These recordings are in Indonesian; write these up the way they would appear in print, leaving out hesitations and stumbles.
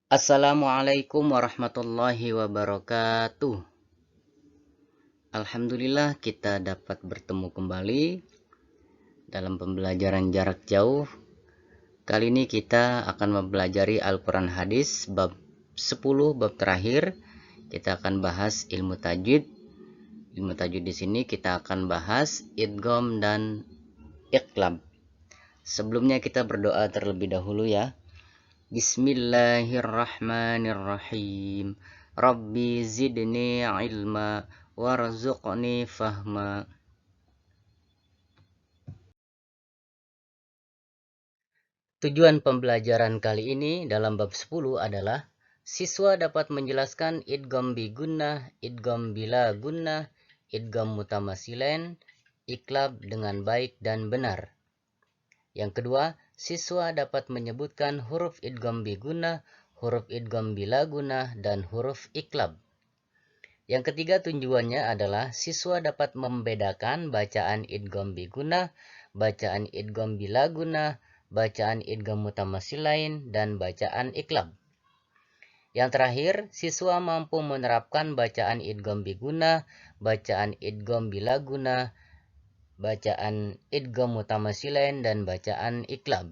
Assalamualaikum warahmatullahi wabarakatuh. Alhamdulillah kita dapat bertemu kembali dalam pembelajaran jarak jauh. Kali ini kita akan mempelajari Al-Quran Hadis bab 10, bab terakhir. Kita akan bahas ilmu tajwid. Ilmu tajwid di sini kita akan bahas idgham dan iqlab. Sebelumnya kita berdoa terlebih dahulu ya. Bismillahirrahmanirrahim. Rabbi zidni ilma warzuqni fahma. Tujuan pembelajaran kali ini dalam bab 10 adalah siswa dapat menjelaskan idgham bi gunnah, idgham bila gunnah, idgham mutamasilain, iqlab dengan baik dan benar. Yang kedua, siswa dapat menyebutkan huruf idgham bi gunnah, huruf idgham bila gunnah, dan huruf iqlab. Yang ketiga tujuannya adalah siswa dapat membedakan bacaan idgham bi gunnah, bacaan idgham bila gunnah, bacaan idgham mutamasilain, dan bacaan iqlab. Yang terakhir, siswa mampu menerapkan bacaan idgham bi gunnah, bacaan idgham bila gunnah, bacaan idgham mutamasilain, dan bacaan iqlab.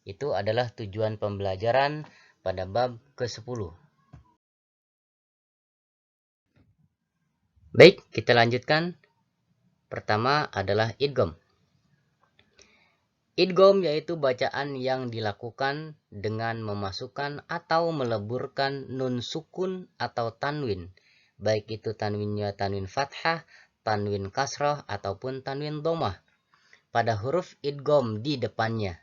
Itu adalah tujuan pembelajaran pada bab ke-10. Baik, kita lanjutkan. Pertama adalah idgham. Idgham yaitu bacaan yang dilakukan dengan memasukkan atau meleburkan nun sukun atau tanwin, baik itu tanwinnya tanwin fathah, tanwin kasrah, ataupun tanwin dhammah, pada huruf idgham di depannya.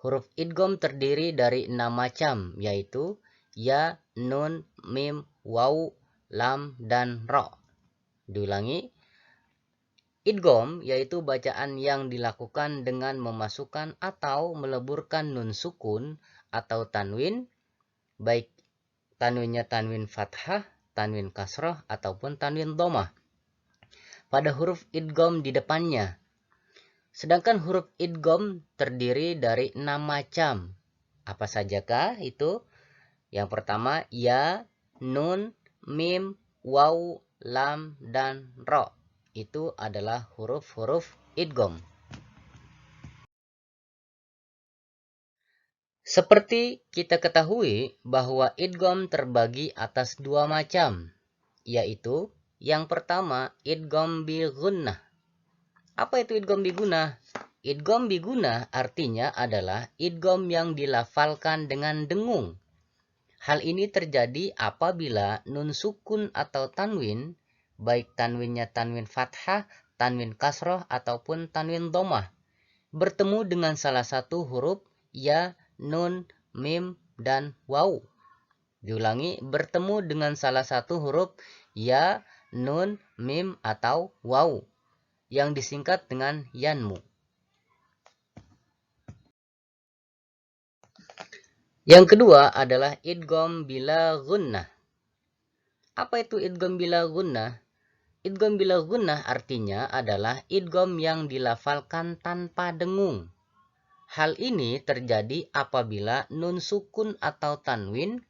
Huruf idgham terdiri dari 6 macam, yaitu ya, nun, mim, waw, lam, dan ro. Diulangi. Idgham yaitu bacaan yang dilakukan dengan memasukkan atau meleburkan nun sukun atau tanwin, baik tanwinnya tanwin fathah, tanwin kasrah, ataupun tanwin dhammah, pada huruf idgham di depannya. Sedangkan huruf idgham terdiri dari 6 macam. Apa sajakah itu? Yang pertama, ya, nun, mim, waw, lam, dan ro. Itu adalah huruf-huruf idgham. Seperti kita ketahui bahwa idgham terbagi atas 2 macam, yaitu yang pertama idgham bi gunnah. Apa itu idgham bi gunnah? Idgham bi gunnah artinya adalah idgham yang dilafalkan dengan dengung. Hal ini terjadi apabila nun sukun atau tanwin, baik tanwinnya tanwin fathah, tanwin kasroh, ataupun tanwin dhammah, bertemu dengan salah satu huruf ya, nun, mim, dan waw. Diulangi, bertemu dengan salah satu huruf ya, nun, mim, atau waw, yang disingkat dengan yanmu. Yang kedua adalah idgham bila gunnah. Apa itu idgham bila gunnah? Idgham bila gunnah artinya adalah idgham yang dilafalkan tanpa dengung. Hal ini terjadi apabila nun sukun atau tanwin,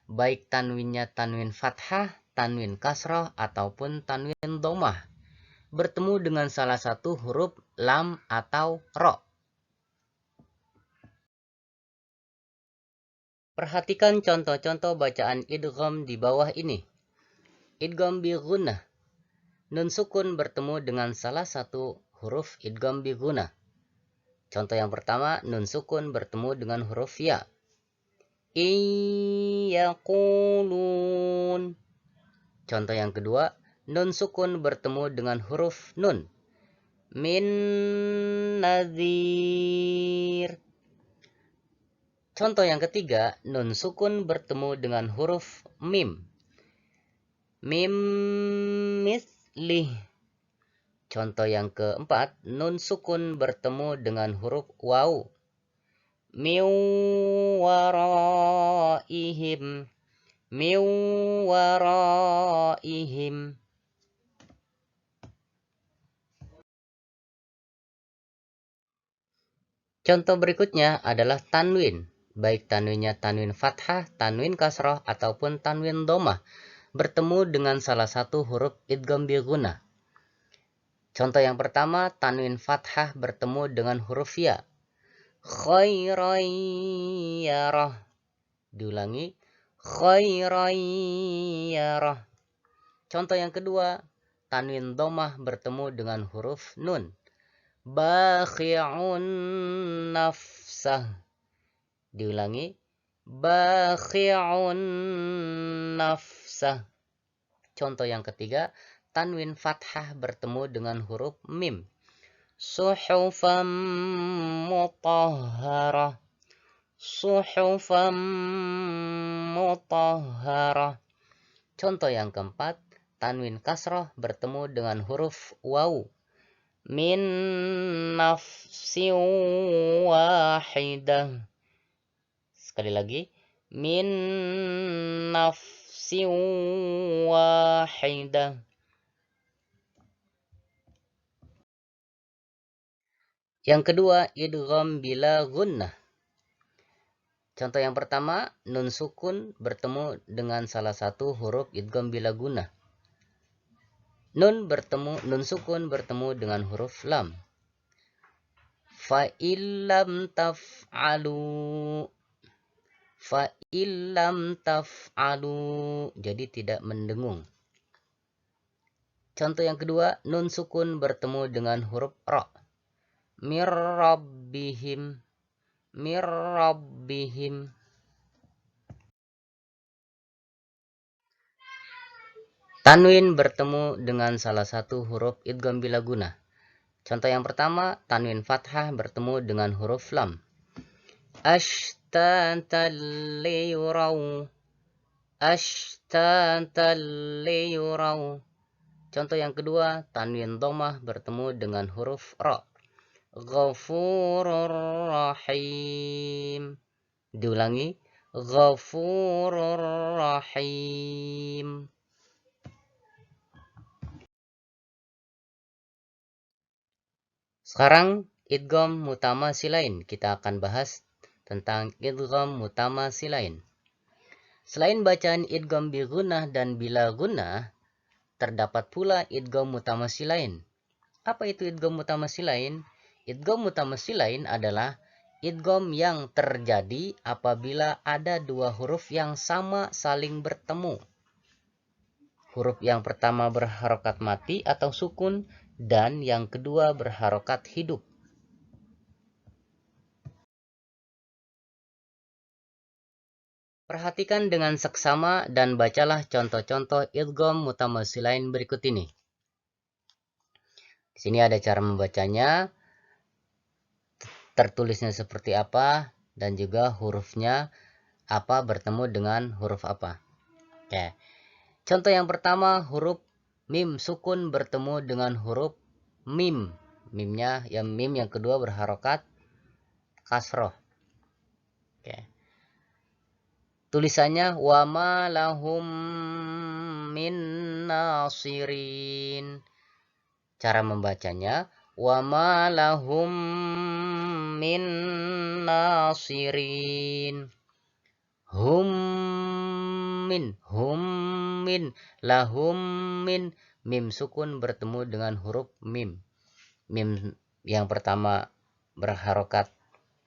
baik tanwinnya tanwin fathah, tanwin kasrah, ataupun tanwin dhammah, bertemu dengan salah satu huruf lam atau ro. Perhatikan contoh-contoh bacaan idgham di bawah ini. Idgham bi gunnah. Nun sukun bertemu dengan salah satu huruf idgham bi gunnah. Contoh yang pertama, nun sukun bertemu dengan huruf ya. Iyaqulun. Contoh yang kedua, nun sukun bertemu dengan huruf nun. Min nadhir. Contoh yang ketiga, nun sukun bertemu dengan huruf mim. Mim mislih. Contoh yang keempat, nun sukun bertemu dengan huruf waw. Min waraihim. Min waraihim. Contoh berikutnya adalah tanwin. baik tanwinnya tanwin fathah, tanwin kasroh, ataupun tanwin domah, bertemu dengan salah satu huruf idgham bi gunnah. Contoh yang pertama, tanwin fathah bertemu dengan huruf ya. Khairan yarah. Diulangi, khairan yarah. Contoh yang kedua, tanwin domah bertemu dengan huruf nun. Bakhi'un nafsah. Diulangi, bakhi'un nafsah. Contoh yang ketiga, tanwin fathah bertemu dengan huruf mim. Suhufan mutahharah. Suhufan mutahharah. Contoh yang keempat, tanwin kasroh bertemu dengan huruf waw. Min nafsin wahidah. Sekali lagi, min nafsin wahidah. Yang kedua, idgham bila gunnah. Contoh yang pertama, nun sukun bertemu dengan salah satu huruf idgham bila gunnah. Nun sukun bertemu dengan huruf lam. Fa illam taf'alu. Fa illam taf'alu. Jadi tidak mendengung. Contoh yang kedua, nun sukun bertemu dengan huruf ra. Mir rabbihim. Mir rabbihim. Tanwin bertemu dengan salah satu huruf idgham bila gunnah. Contoh yang pertama, tanwin fathah bertemu dengan huruf lam. Ashtatan liyuraw. Ashtatan liyuraw. Contoh yang kedua, tanwin domah bertemu dengan huruf ra. Ghafurur rahim. Diulangi, ghafurur rahim. Sekarang idgham mutamasilain. Kita akan bahas tentang idgham mutamasilain. Selain bacaan idgham bi gunnah dan bila gunnah, terdapat pula idgham mutamasilain. Apa itu idgham mutamasilain? Idgham mutamasilain adalah idgham yang terjadi apabila ada dua huruf yang sama saling bertemu. Huruf yang pertama berharokat mati atau sukun, dan yang kedua berharokat hidup. Perhatikan dengan seksama dan bacalah contoh-contoh idgham mutamasilain berikut ini. Di sini ada cara membacanya, tertulisnya seperti apa, dan juga hurufnya apa bertemu dengan huruf apa. Oke. Contoh yang pertama, huruf mim sukun bertemu dengan huruf mim. Mimnya mim yang kedua berharokat kasroh. Oke. Tulisannya wa ma lahum min nasirin. Cara membacanya wa ma lahum min nasirin. Hum min, lahum min, mim sukun bertemu dengan huruf mim. Mim yang pertama berharokat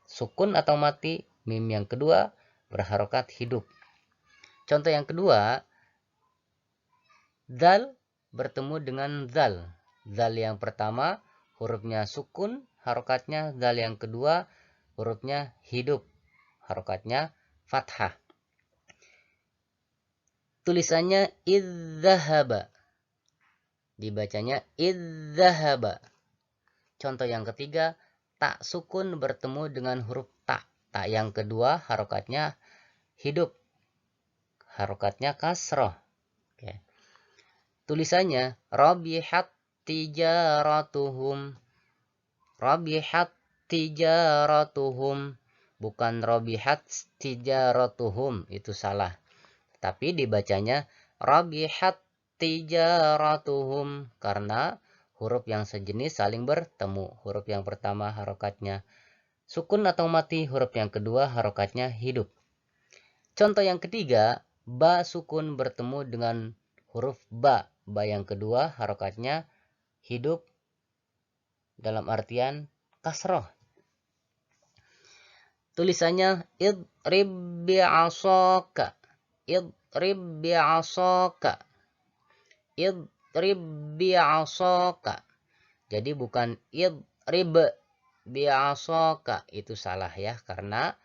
sukun atau mati, mim yang kedua berharokat hidup. Contoh yang kedua, zal bertemu dengan zal. Zal yang pertama hurufnya sukun, harokatnya. Zal yang kedua hurufnya hidup, harokatnya fathah. Tulisannya idzahaba. Dibacanya idzahaba. Contoh yang ketiga, tak sukun bertemu dengan huruf ta. Ta yang kedua harokatnya hidup, harokatnya kasroh. Oke. Tulisannya rabihat tijaratuhum. Rabihat tijaratuhum. Bukan rabihat tijaratuhum, itu salah. Tapi dibacanya rabihat tijaratuhum karena huruf yang sejenis saling bertemu. Huruf yang pertama harokatnya Sukun atau mati, huruf yang kedua harokatnya hidup. Contoh yang ketiga, ba sukun bertemu dengan huruf ba. Ba yang kedua harokatnya hidup dalam artian kasroh. Tulisannya idrib bi'asaka. Idrib bi'asaka. Idrib bi'asaka. Jadi bukan idrib bi'asaka. Itu salah ya, karena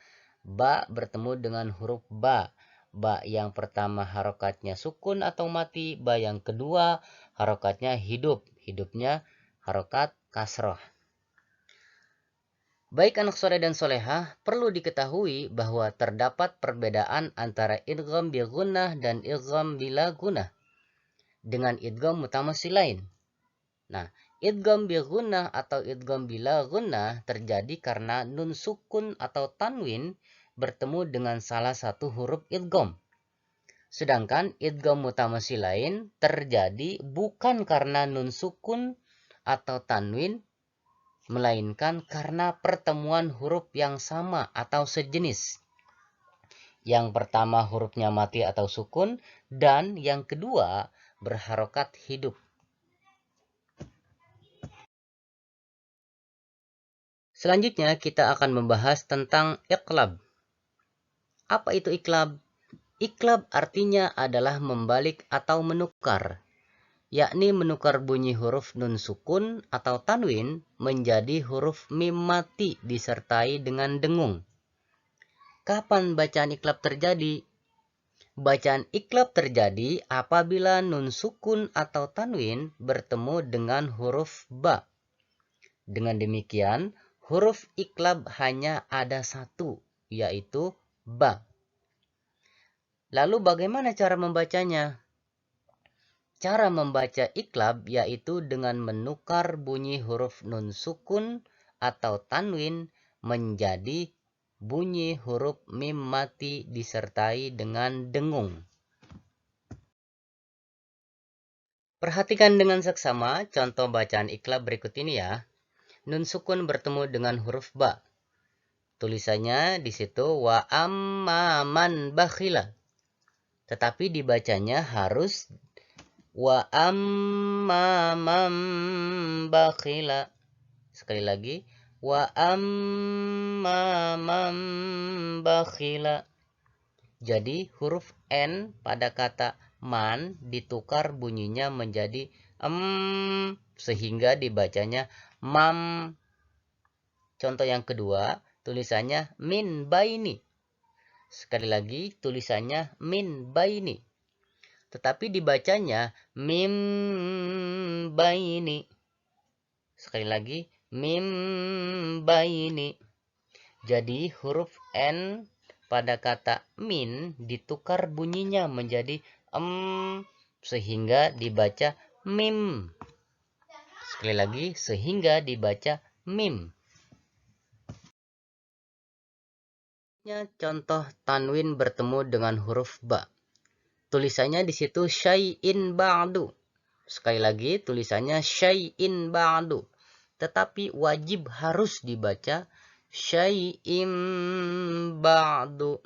ba bertemu dengan huruf ba. Ba yang pertama harokatnya sukun atau mati. Ba yang kedua harokatnya hidup. Hidupnya harokat kasroh. Baik anak soleh dan solehah, perlu diketahui bahwa terdapat perbedaan antara idgham bi gunnah dan idgham bila gunnah dengan idgham mutamatsilain. Nah, idgham bi gunnah atau idgham bila gunnah terjadi karena nun sukun atau tanwin bertemu dengan salah satu huruf idgham. Sedangkan idgham mutamatsilain terjadi bukan karena nun sukun atau tanwin, melainkan karena pertemuan huruf yang sama atau sejenis. Yang pertama hurufnya mati atau sukun, dan yang kedua berharokat hidup. Selanjutnya kita akan membahas tentang iqlab. Apa itu iqlab? Iqlab artinya adalah membalik atau menukar, yakni menukar bunyi huruf nun sukun atau tanwin menjadi huruf mim mati disertai dengan dengung. Kapan bacaan iqlab terjadi? Bacaan iqlab terjadi apabila nun sukun atau tanwin bertemu dengan huruf ba. Dengan demikian, huruf iqlab hanya ada satu, yaitu ba. Lalu bagaimana cara membacanya? Cara membaca iqlab yaitu dengan menukar bunyi huruf nun sukun atau tanwin menjadi bunyi huruf mim mati disertai dengan dengung. Perhatikan dengan seksama contoh bacaan iqlab berikut ini ya. Nun sukun bertemu dengan huruf ba. Tulisannya di situ wa amma man bakhila. Tetapi dibacanya harus wa amma man bakhila. Sekali lagi, wa amma man bakhila. Jadi huruf N pada kata man ditukar bunyinya menjadi sehingga dibacanya mam. Contoh yang kedua, tulisannya min baini. Sekali lagi, tulisannya min baini. Tetapi dibacanya mim baini. Sekali lagi, mim baini. Jadi huruf N pada kata min ditukar bunyinya menjadi sehingga dibaca mim. Sekali lagi, sehingga dibaca mim. Contoh tanwin bertemu dengan huruf ba. Tulisannya di situ syai'in ba'du. Sekali lagi, tulisannya syai'in ba'du. Tetapi wajib harus dibaca syai'in ba'du.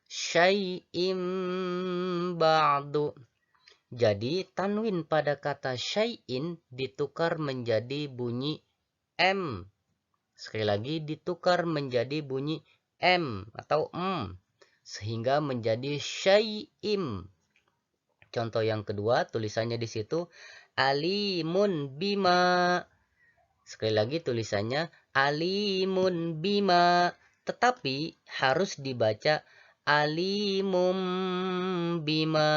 Syai'in ba'du. Jadi tanwin pada kata syai'in ditukar menjadi bunyi m. Sekali lagi ditukar menjadi bunyi m atau sehingga menjadi syai'im. Contoh yang kedua, tulisannya di situ alimun bima. Sekali lagi tulisannya alimun bima, tetapi harus dibaca alimum bima.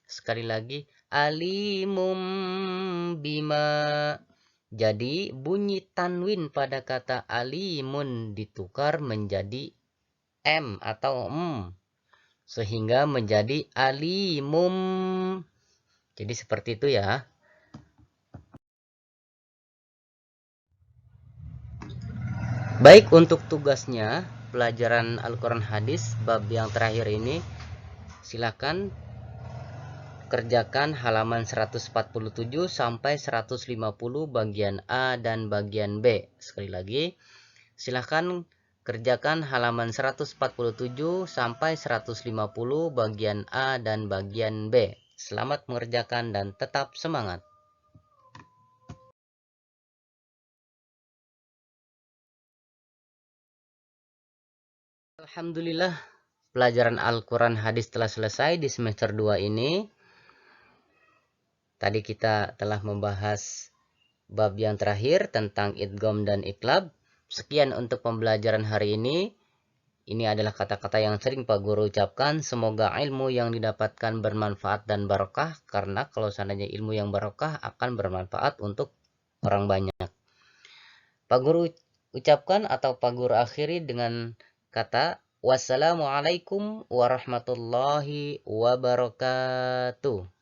Sekali lagi alimum bima. Jadi bunyi tanwin pada kata alimun ditukar menjadi m atau sehingga menjadi alimum. Jadi seperti itu ya. Baik, untuk tugasnya pelajaran Al-Quran Hadis bab yang terakhir ini, silakan kerjakan halaman 147 sampai 150 bagian A dan bagian B. Sekali lagi, Silahkan kerjakan halaman 147 sampai 150 bagian A dan bagian B. Selamat mengerjakan dan tetap semangat. Alhamdulillah, pelajaran Al-Quran Hadis telah selesai di semester 2 ini. Tadi kita telah membahas bab yang terakhir tentang idgham dan iqlab. Sekian untuk pembelajaran hari ini. Ini adalah kata-kata yang sering Pak Guru ucapkan. Semoga ilmu yang didapatkan bermanfaat dan barokah. Karena kalau seandainya ilmu yang barokah akan bermanfaat untuk orang banyak. Pak Guru ucapkan atau Pak Guru akhiri dengan kata wassalamualaikum warahmatullahi wabarakatuh.